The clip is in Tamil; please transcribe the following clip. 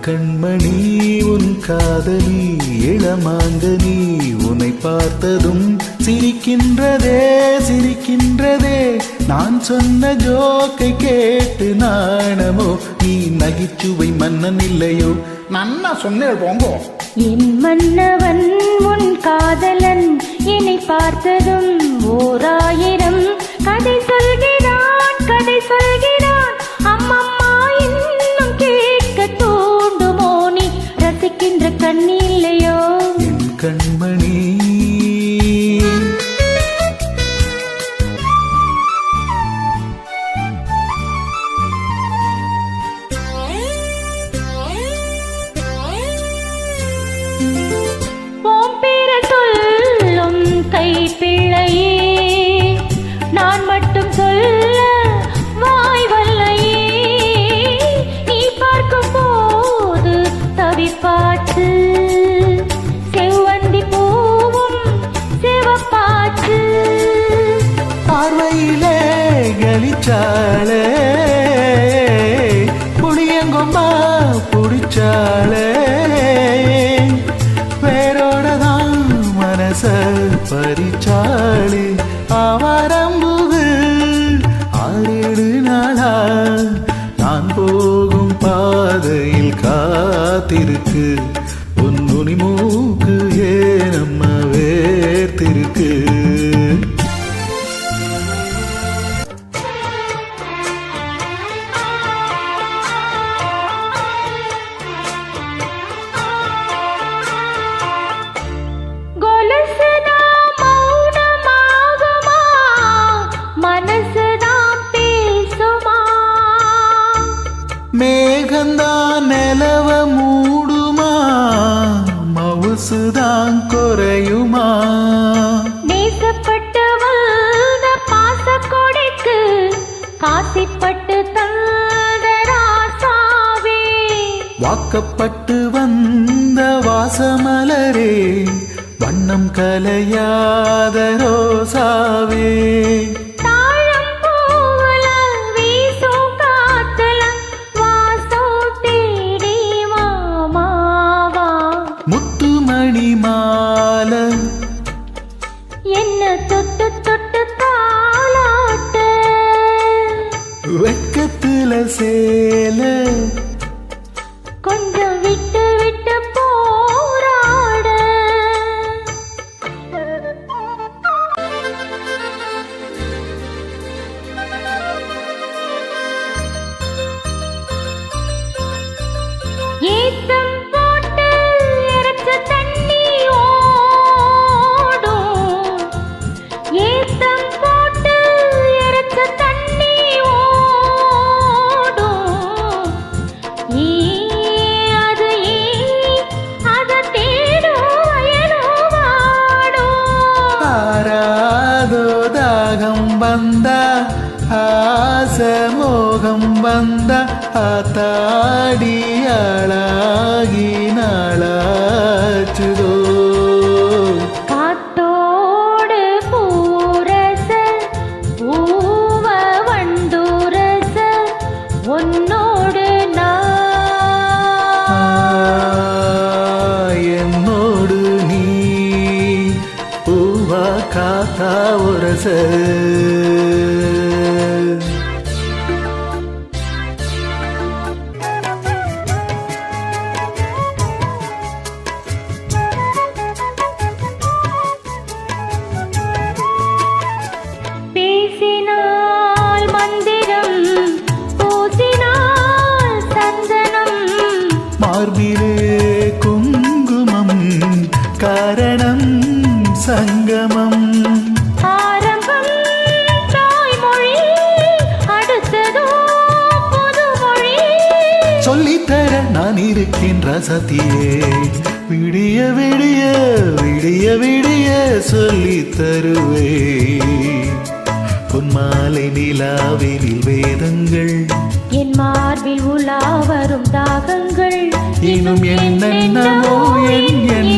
கண்மணி உன் காதலி இளமாங்கனி உன்னை பார்த்ததும் சிரிக்கின்றதே சிரிக்கின்றதே நான் சொன்ன ஜோக்கை கேட்டு நாணமோ நீ நகைச்சுவை மன்னன் இல்லையோ நன்னா சொன்னேன் போங்கோ என் மன்னவன் உன் காதலன் என்னை பார்த்ததும் ஓராயிரம் கதை சொல்கிறான் கதை சொல்கிறான் அம்மம்மா இன்னும் கேட்க தூண்டுமோ நீ ரசிக்கின்ற கண்ணில்லையோ என் கண்மணி கைப்பிள்ளையே நான் மட்டும் சொல்ல வாய் வல்லையே நீ பார்க்கும் போது தவிப்பாச்சு செவ்வந்தி பூவும் செவப்பாச்சு பார்வையிலே கலிச்சாளே புளியங்கொம்பா புடிச்சாளே வேரோடதான் மனச பறிச்சாளே ஆவாரம்புது 6-7 நாளா நான் போகும் பாதையில் காத்திருக்கு உன் நுனி மூக்கு ஏனம்ம வேர்த்திருக்கு மேகந்தான் நிலவ மூடுமா மவுசுதான் குறையுமா நேசப்பட்டு வந்த பாசக்கொடைக்கு காசிப்பட்டு தந்த ராசாவே வாக்கப்பட்டு வந்த வாசமலரே வண்ணம் கலையாத ரோசாவே முத்துமணி மால என்ன தொட்டு தொட்டு தாளாட்ட வெக்கத்துல சேல கொஞ்சம் விட்டு விட்டு போராட ஏத்தம் ಬಂದ ಆಸ ಮೋಹಂ ಬಂದ ಆತಾಡಿ ಆಳಾಗಿ ನಾಳಾಚುದೋ காத்தோடு பூரச பூவ வண்டுரச உன்னோடு என்னோடு நீ பூவா காத்தா உரச மார்பிலே குங்குமம் காரணம் சங்கமம் ஆரம்பம் தாய்மொழி அடுத்ததோ புதுமொழி சொல்லித்தர நான் இருக்கின்ற சத்தியே விடிய விடிய விடிய விடிய சொல்லித் தருவே பொன்மாலை நிலாவினில் வேதங்கள் என் மார்பில் உலா வரும் தாகங்கள் இன்னும் என்னென்னமோ என்